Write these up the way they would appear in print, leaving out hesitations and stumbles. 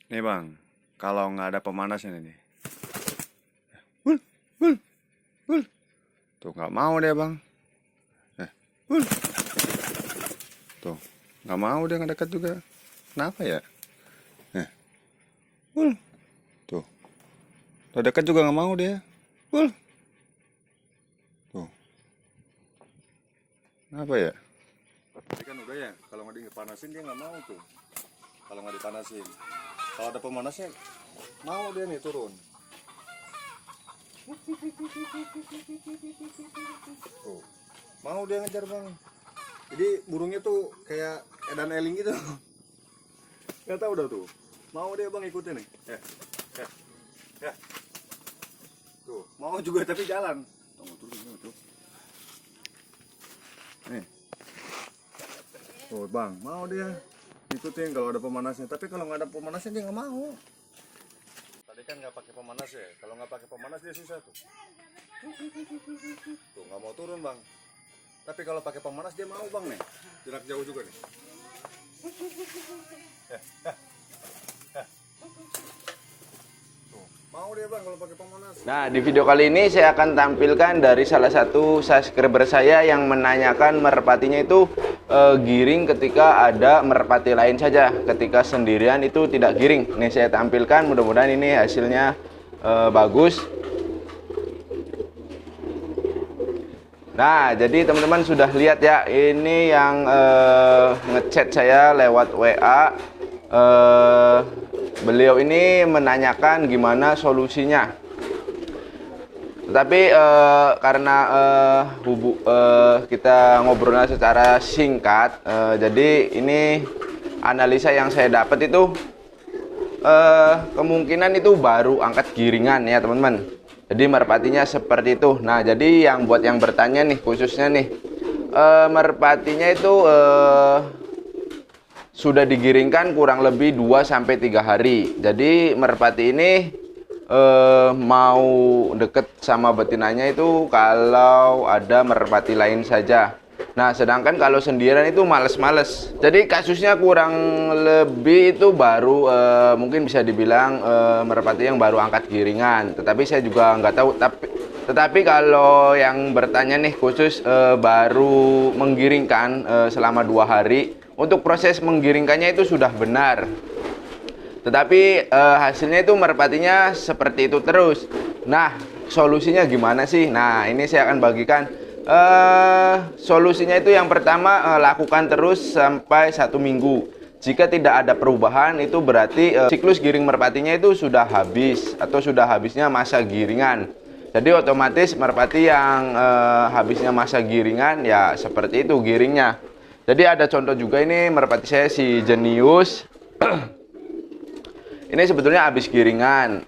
Nih bang, kalau nggak ada pemanasnya nih. Wul, wul, wul. Tuh nggak mau dia bang. Wul. Tuh nggak mau dia ngedekat juga. Kenapa ya? Wul. Tuh, udah dekat juga nggak mau dia. Wul. Tuh, kenapa ya? Tadi kan udah ya, kalau nggak dipanasin dia nggak mau tuh. Kalau nggak dipanasin, kalau ada pemanasnya mau dia nih turun. Tuh, mau dia ngejar bang. Jadi burungnya tuh kayak edan eling gitu. Nggak tahu dah tuh. Mau dia bang ikutin nih. Ya. Tuh, mau juga tapi jalan. Tuh. Nih. Tuh bang, mau dia ikutin kalau ada pemanasnya. Tapi kalau nggak ada pemanasnya dia nggak mau. Tadi kan nggak pakai pemanas ya. Kalau nggak pakai pemanas dia susah tuh. Tuh nggak mau turun bang. Tapi kalau pakai pemanas dia mau bang nih. Jarak jauh juga nih. Tuh, mau dia bang kalau pakai pemanas. Nah, di video kali ini saya akan tampilkan dari salah satu subscriber saya yang menanyakan merpatinya itu giring ketika ada merpati lain saja. Ketika sendirian itu tidak giring. Nih saya tampilkan, mudah-mudahan ini hasilnya bagus. Nah, jadi teman-teman sudah lihat ya, ini yang ngechat saya lewat WA. Beliau ini menanyakan gimana solusinya. Tetapi karena kita ngobrolnya secara singkat, jadi ini analisa yang saya dapat itu kemungkinan itu baru angkat giringan ya teman-teman. Jadi merpatinya seperti itu. Nah, jadi yang buat yang bertanya nih khususnya nih, merpatinya itu sudah digiringkan kurang lebih 2-3 hari. Jadi merpati ini mau deket sama betinanya itu kalau ada merpati lain saja. Nah, sedangkan kalau sendirian itu males-males. Jadi kasusnya kurang lebih itu baru mungkin bisa dibilang merpati yang baru angkat giringan. Tetapi saya juga nggak tahu. Tetapi kalau yang bertanya nih khusus baru menggiringkan selama 2 hari, untuk proses menggiringkannya itu sudah benar. Tetapi hasilnya itu merpatinya seperti itu terus. Nah, solusinya gimana sih? Nah, ini saya akan bagikan. Solusinya itu yang pertama, lakukan terus sampai 1 minggu. Jika tidak ada perubahan itu berarti siklus giring merpatinya itu sudah habis atau sudah habisnya masa giringan. Jadi otomatis merpati yang habisnya masa giringan ya seperti itu giringnya. Jadi ada contoh juga, ini merpati saya si jenius. Ini sebetulnya habis giringan,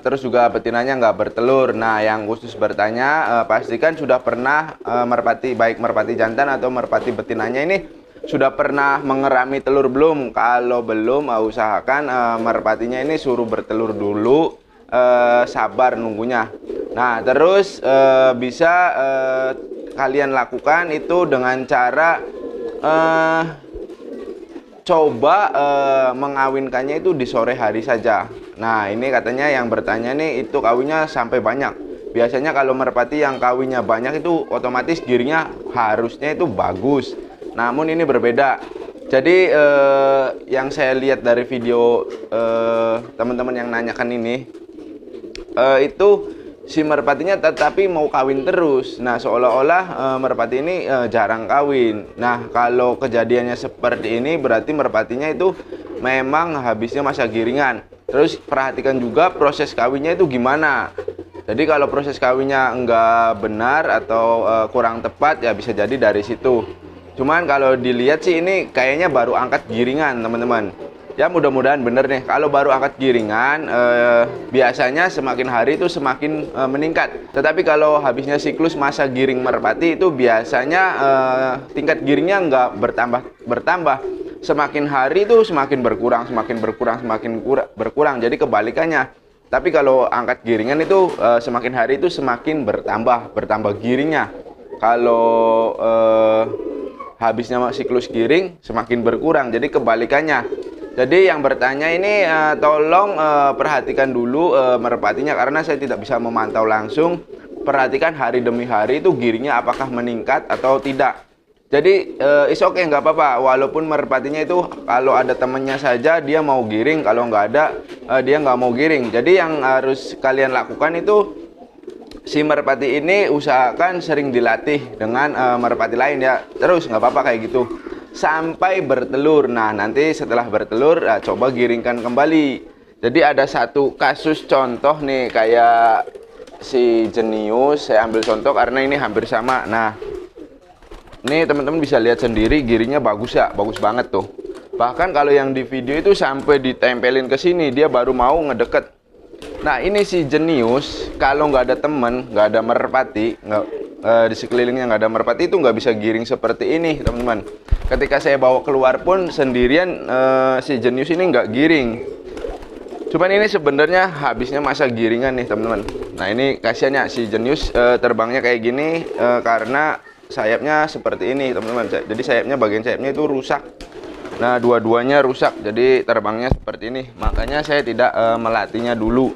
terus juga betinanya nggak bertelur. Nah, yang khusus bertanya, pastikan sudah pernah merpati, baik merpati jantan atau merpati betinanya ini sudah pernah mengerami telur belum? Kalau belum, usahakan merpatinya ini suruh bertelur dulu, sabar nunggunya. Nah, terus bisa kalian lakukan itu dengan cara coba mengawinkannya itu di sore hari saja. Nah, ini katanya yang bertanya nih itu kawinnya sampai banyak. Biasanya kalau merpati yang kawinnya banyak itu otomatis giringnya harusnya itu bagus. Namun ini berbeda. Jadi yang saya lihat dari video teman-teman yang nanyakan ini itu si merpatinya tetapi mau kawin terus. Nah, seolah-olah merpati ini jarang kawin. Nah, kalau kejadiannya seperti ini berarti merpatinya itu memang habisnya masa giringan. Terus perhatikan juga proses kawinnya itu gimana. Jadi kalau proses kawinnya enggak benar atau kurang tepat ya bisa jadi dari situ. Cuman kalau dilihat sih ini kayaknya baru angkat giringan teman-teman. Ya mudah-mudahan bener nih. Kalau baru angkat giringan biasanya semakin hari itu semakin meningkat. Tetapi kalau habisnya siklus masa giring merpati itu biasanya tingkat giringnya nggak bertambah. Semakin hari itu semakin berkurang. Jadi kebalikannya. Tapi kalau angkat giringan itu semakin hari itu semakin bertambah giringnya. Kalau habisnya siklus giring semakin berkurang. Jadi kebalikannya. Jadi yang bertanya ini tolong perhatikan dulu merpatinya, karena saya tidak bisa memantau langsung. Perhatikan hari demi hari itu giringnya apakah meningkat atau tidak. Jadi is okay, nggak apa-apa. Walaupun merpatinya itu kalau ada temennya saja dia mau giring, kalau nggak ada dia nggak mau giring. Jadi yang harus kalian lakukan itu, si merpati ini usahakan sering dilatih dengan merpati lain ya. Terus nggak apa-apa kayak gitu sampai bertelur. Nah, nanti setelah bertelur coba giringkan kembali. Jadi ada satu kasus contoh nih, kayak si jenius, saya ambil contoh karena ini hampir sama. Nah, ini teman-teman bisa lihat sendiri giringnya bagus ya, bagus banget tuh. Bahkan kalau yang di video itu sampai ditempelin ke sini, dia baru mau ngedeket. Nah, ini si jenius kalau nggak ada temen, nggak ada merpati, di sekelilingnya nggak ada merpati, itu nggak bisa giring seperti ini teman-teman. Ketika saya bawa keluar pun sendirian, si jenius ini nggak giring. Cuman ini sebenarnya habisnya masa giringan nih teman-teman. Nah, ini kasihannya si jenius terbangnya kayak gini karena sayapnya seperti ini teman-teman. Jadi sayapnya, bagian sayapnya itu rusak. Nah, dua-duanya rusak, jadi terbangnya seperti ini. Makanya saya tidak melatihnya dulu.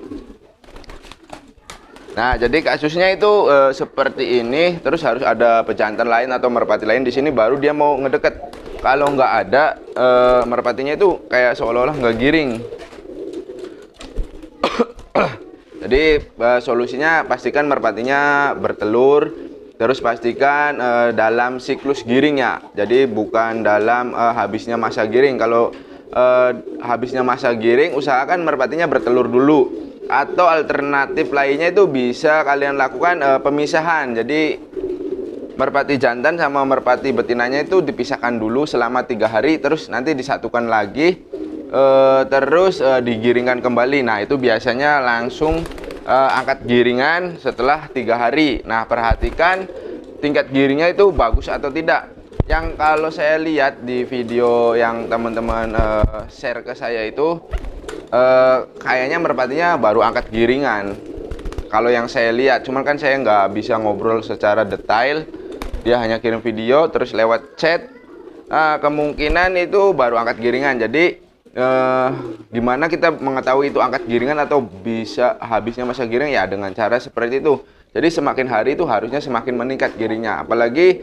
Nah, jadi kasusnya itu seperti ini. Terus harus ada pejantan lain atau merpati lain di sini baru dia mau ngedeket. Kalau nggak ada, merpatinya itu kayak seolah-olah nggak giring. Jadi solusinya pastikan merpatinya bertelur. Terus pastikan dalam siklus giringnya. Jadi bukan dalam habisnya masa giring. Kalau habisnya masa giring, usahakan merpatinya bertelur dulu. Atau alternatif lainnya itu bisa kalian lakukan pemisahan. Jadi merpati jantan sama merpati betinanya itu dipisahkan dulu selama 3 hari, terus nanti disatukan lagi, terus digiringkan kembali. Nah, itu biasanya langsung angkat giringan setelah 3 hari. Nah, perhatikan tingkat giringnya itu bagus atau tidak. Yang kalau saya lihat di video yang teman-teman share ke saya itu, kayaknya merpatinya baru angkat giringan. Kalau yang saya lihat, cuman kan saya nggak bisa ngobrol secara detail. Dia hanya kirim video terus lewat chat. Nah, kemungkinan itu baru angkat giringan. Jadi gimana kita mengetahui itu angkat giringan atau bisa habisnya masa giring? Ya dengan cara seperti itu. Jadi semakin hari itu harusnya semakin meningkat giringnya. Apalagi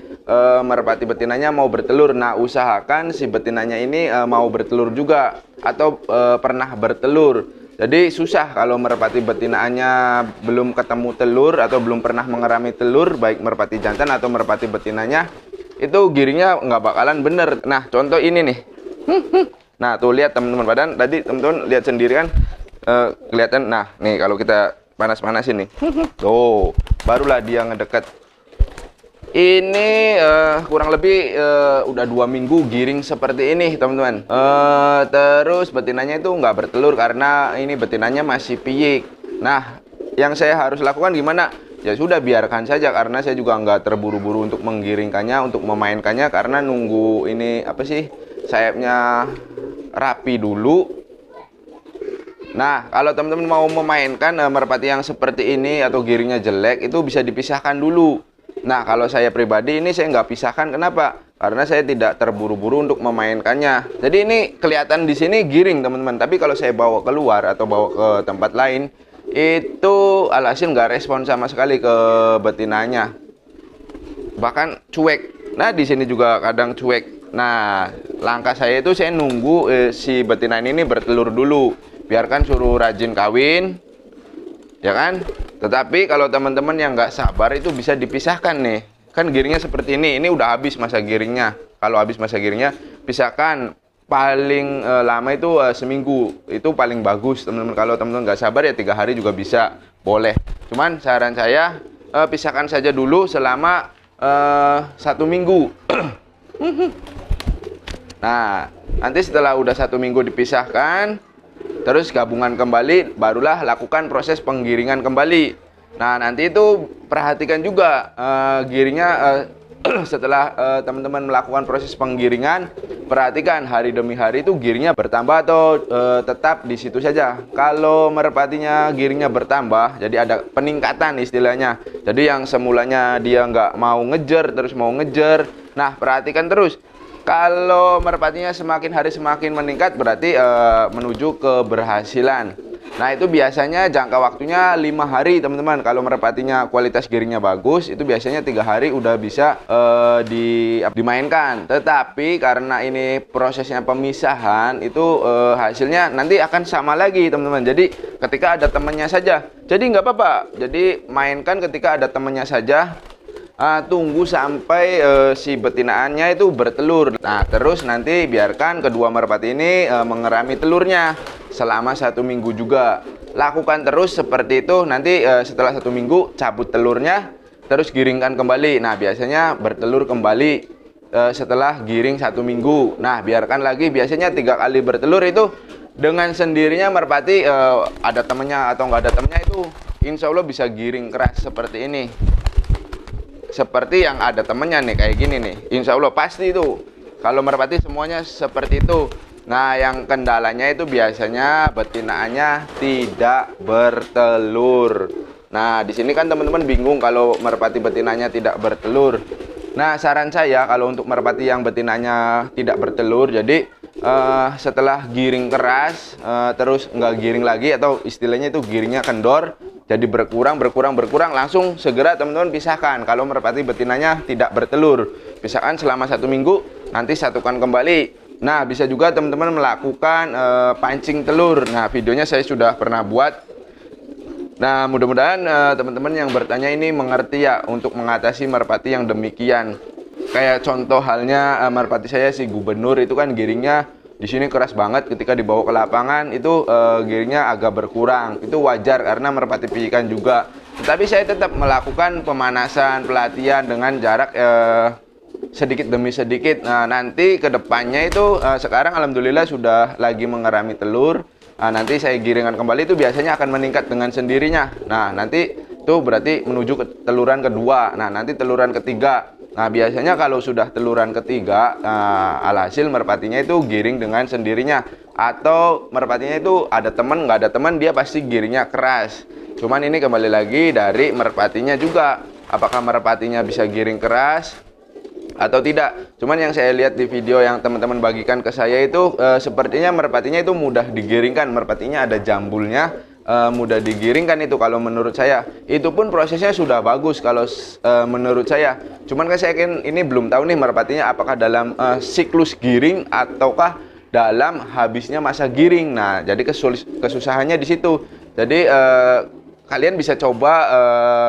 merpati betinanya mau bertelur. Nah, usahakan si betinanya ini mau bertelur juga atau pernah bertelur. Jadi susah kalau merpati betinanya belum ketemu telur atau belum pernah mengerami telur, baik merpati jantan atau merpati betinanya, itu giringnya nggak bakalan bener. Nah, contoh ini nih. Nah, tuh lihat teman-teman, badan tadi teman-teman lihat sendiri kan, kelihatan. Nah, nih kalau kita panas-panasin nih, tuh barulah dia ngedeket. Ini kurang lebih udah 2 minggu giring seperti ini teman-teman. Terus betinanya itu nggak bertelur karena ini betinanya masih piyik. Nah, yang saya harus lakukan gimana? Ya sudah, biarkan saja, karena saya juga nggak terburu-buru untuk menggiringkannya, untuk memainkannya, karena nunggu ini apa sih, sayapnya rapi dulu. Nah, kalau teman-teman mau memainkan merpati yang seperti ini atau giringnya jelek, itu bisa dipisahkan dulu. Nah, kalau saya pribadi ini saya nggak pisahkan. Kenapa? Karena saya tidak terburu-buru untuk memainkannya. Jadi ini kelihatan di sini giring teman-teman. Tapi kalau saya bawa keluar atau bawa ke tempat lain, itu alhasil nggak respon sama sekali ke betinanya. Bahkan cuek. Nah, di sini juga kadang cuek. Nah, langkah saya itu saya nunggu si betina ini bertelur dulu. Biarkan suruh rajin kawin, ya kan? Tetapi kalau teman-teman yang nggak sabar itu bisa dipisahkan nih. Kan giringnya seperti ini udah habis masa giringnya. Kalau habis masa giringnya, pisahkan. Paling lama itu seminggu. Itu paling bagus teman-teman. Kalau teman-teman nggak sabar ya 3 hari juga bisa, boleh. Cuman saran saya, pisahkan saja dulu selama 1 minggu. Nah, nanti setelah udah 1 minggu dipisahkan, terus gabungan kembali, barulah lakukan proses penggiringan kembali. Nah, nanti itu perhatikan juga giringnya setelah teman-teman melakukan proses penggiringan. Perhatikan hari demi hari itu giringnya bertambah atau tetap di situ saja. Kalau merpatinya giringnya bertambah, jadi ada peningkatan istilahnya. Jadi yang semulanya dia nggak mau ngejer, terus mau ngejer. Nah, perhatikan terus. Kalau merpatinya semakin hari semakin meningkat berarti menuju keberhasilan. Nah itu biasanya jangka waktunya 5 hari teman-teman. Kalau merpatinya kualitas giringnya bagus, itu biasanya 3 hari udah bisa dimainkan. Tetapi karena ini prosesnya pemisahan, itu hasilnya nanti akan sama lagi teman-teman. Jadi ketika ada temannya saja, jadi nggak apa-apa. Jadi mainkan ketika ada temannya saja. Tunggu sampai si betinaannya itu bertelur. Nah terus nanti biarkan kedua merpati ini mengerami telurnya selama 1 minggu juga. Lakukan terus seperti itu. Nanti setelah 1 minggu cabut telurnya, terus giringkan kembali. Nah biasanya bertelur kembali setelah giring 1 minggu. Nah biarkan lagi, biasanya 3 kali bertelur itu dengan sendirinya merpati ada temennya atau nggak ada temennya itu insya Allah bisa giring keras seperti ini. Seperti yang ada temennya nih, kayak gini nih, insya Allah pasti itu. Kalau merpati semuanya seperti itu. Nah yang kendalanya itu biasanya betinaannya tidak bertelur. Nah di sini kan teman-teman bingung kalau merpati betinanya tidak bertelur. Nah saran saya kalau untuk merpati yang betinanya tidak bertelur, jadi setelah giring keras terus nggak giring lagi, atau istilahnya itu giringnya kendor, jadi berkurang langsung segera teman-teman pisahkan. Kalau merpati betinanya tidak bertelur, pisahkan selama 1 minggu, nanti satukan kembali. Nah bisa juga teman-teman melakukan pancing telur. Nah videonya saya sudah pernah buat. Nah mudah-mudahan teman-teman yang bertanya ini mengerti ya untuk mengatasi merpati yang demikian. Kayak contoh halnya merpati saya si Gubernur itu kan giringnya di sini keras banget, ketika dibawa ke lapangan itu giringnya agak berkurang. Itu wajar karena merpati piikan juga. Tetapi saya tetap melakukan pemanasan, pelatihan dengan jarak sedikit demi sedikit. Nah nanti kedepannya itu sekarang alhamdulillah sudah lagi mengerami telur. Nanti saya giringan kembali itu biasanya akan meningkat dengan sendirinya. Nah nanti itu berarti menuju ke teluran kedua. Nah nanti teluran ketiga. Nah biasanya kalau sudah teluran ketiga, alhasil merpatinya itu giring dengan sendirinya. Atau merpatinya itu ada teman, nggak ada teman, dia pasti giringnya keras. Cuman ini kembali lagi dari merpatinya juga, apakah merpatinya bisa giring keras atau tidak. Cuman yang saya lihat di video yang teman-teman bagikan ke saya itu sepertinya merpatinya itu mudah digiringkan. Merpatinya ada jambulnya, mudah digiringkan itu kalau menurut saya. Itu pun prosesnya sudah bagus kalau menurut saya. Cuman kan saya ini belum tahu nih merpatinya apakah dalam siklus giring ataukah dalam habisnya masa giring. Nah jadi kesusahannya di situ. Jadi kalian bisa coba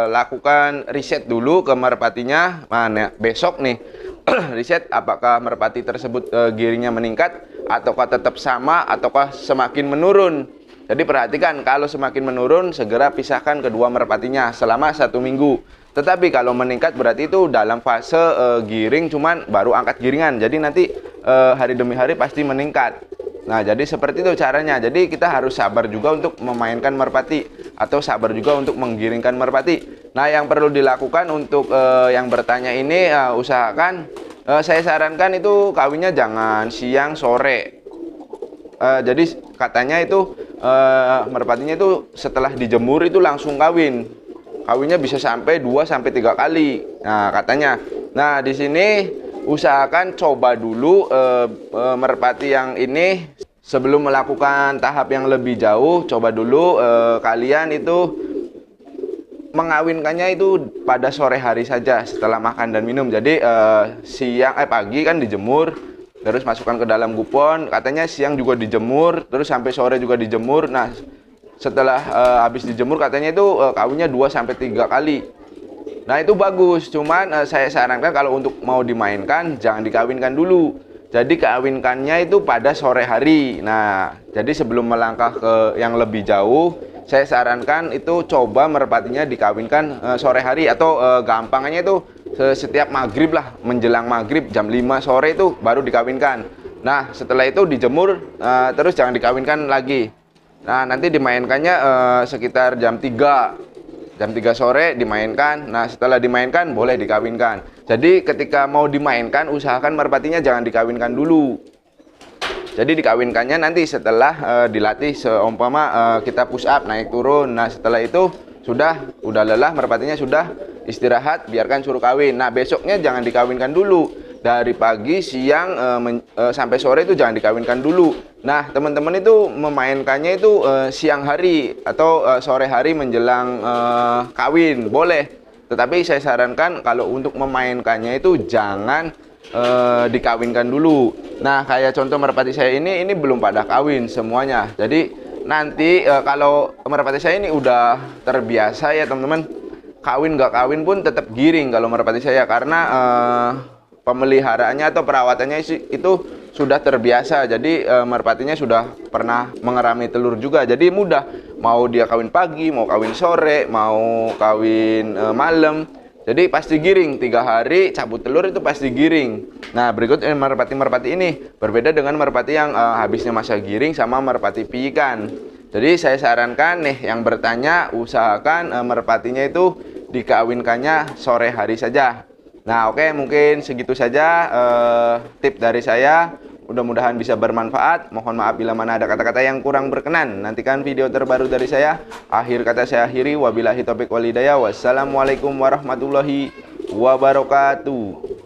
lakukan riset dulu ke merpatinya. Mana besok nih riset apakah merpati tersebut giringnya meningkat ataukah tetap sama ataukah semakin menurun. Jadi perhatikan, kalau semakin menurun segera pisahkan kedua merpatinya selama 1 minggu. Tetapi kalau meningkat berarti itu dalam fase giring, cuman baru angkat giringan. Jadi nanti hari demi hari pasti meningkat. Nah jadi seperti itu caranya. Jadi kita harus sabar juga untuk memainkan merpati, atau sabar juga untuk menggiringkan merpati. Nah yang perlu dilakukan untuk yang bertanya ini, usahakan saya sarankan itu kawinnya jangan siang sore. Jadi katanya itu merpatinya itu setelah dijemur itu langsung kawin. Kawinnya bisa sampai 2-3 kali. Nah, katanya. Nah, di sini usahakan coba dulu merpati yang ini sebelum melakukan tahap yang lebih jauh, coba dulu kalian itu mengawinkannya itu pada sore hari saja setelah makan dan minum. Jadi pagi kan dijemur, terus masukkan ke dalam gupon, katanya siang juga dijemur, terus sampai sore juga dijemur. Nah setelah habis dijemur katanya itu kawinnya 2-3 kali. Nah itu bagus, cuman saya sarankan kalau untuk mau dimainkan jangan dikawinkan dulu. Jadi kawinkannya itu pada sore hari. Nah jadi sebelum melangkah ke yang lebih jauh, saya sarankan itu coba merpatinya dikawinkan sore hari, atau gampangnya itu setiap maghrib lah, menjelang maghrib jam 5 sore itu baru dikawinkan. Nah setelah itu dijemur, terus jangan dikawinkan lagi. Nah nanti dimainkannya sekitar jam 3 sore dimainkan. Nah setelah dimainkan boleh dikawinkan. Jadi ketika mau dimainkan usahakan merpatinya jangan dikawinkan dulu. Jadi dikawinkannya nanti setelah dilatih, seumpama kita push up naik turun. Nah setelah itu udah lelah, merpatinya sudah istirahat, biarkan suruh kawin. Nah besoknya jangan dikawinkan dulu. dari pagi, siang, sampai sore itu jangan dikawinkan dulu. Nah, teman-teman itu memainkannya itu siang hari atau sore hari menjelang kawin, boleh. Tetapi saya sarankan kalau untuk memainkannya itu jangan dikawinkan dulu. Nah, kayak contoh merpati saya ini belum pada kawin semuanya. Jadi nanti kalau merpati saya ini udah terbiasa ya teman-teman, kawin nggak kawin pun tetap giring kalau merpati saya, karena pemeliharaannya atau perawatannya itu sudah terbiasa. Jadi merpatinya sudah pernah mengerami telur juga, jadi mudah. Mau dia kawin pagi, mau kawin sore, mau kawin malam, jadi pasti giring. 3 hari cabut telur itu pasti giring. Nah, berikut merpati-merpati ini berbeda dengan merpati yang habisnya masa giring sama merpati piikan. Jadi saya sarankan nih yang bertanya, usahakan merpatinya itu dikawinkannya sore hari saja. Nah, oke, mungkin segitu saja tip dari saya. Mudah-mudahan bisa bermanfaat. Mohon maaf bila mana ada kata-kata yang kurang berkenan. Nantikan video terbaru dari saya. Akhir kata saya akhiri. Wabillahi taufiq wal hidayah. Wassalamualaikum warahmatullahi wabarakatuh.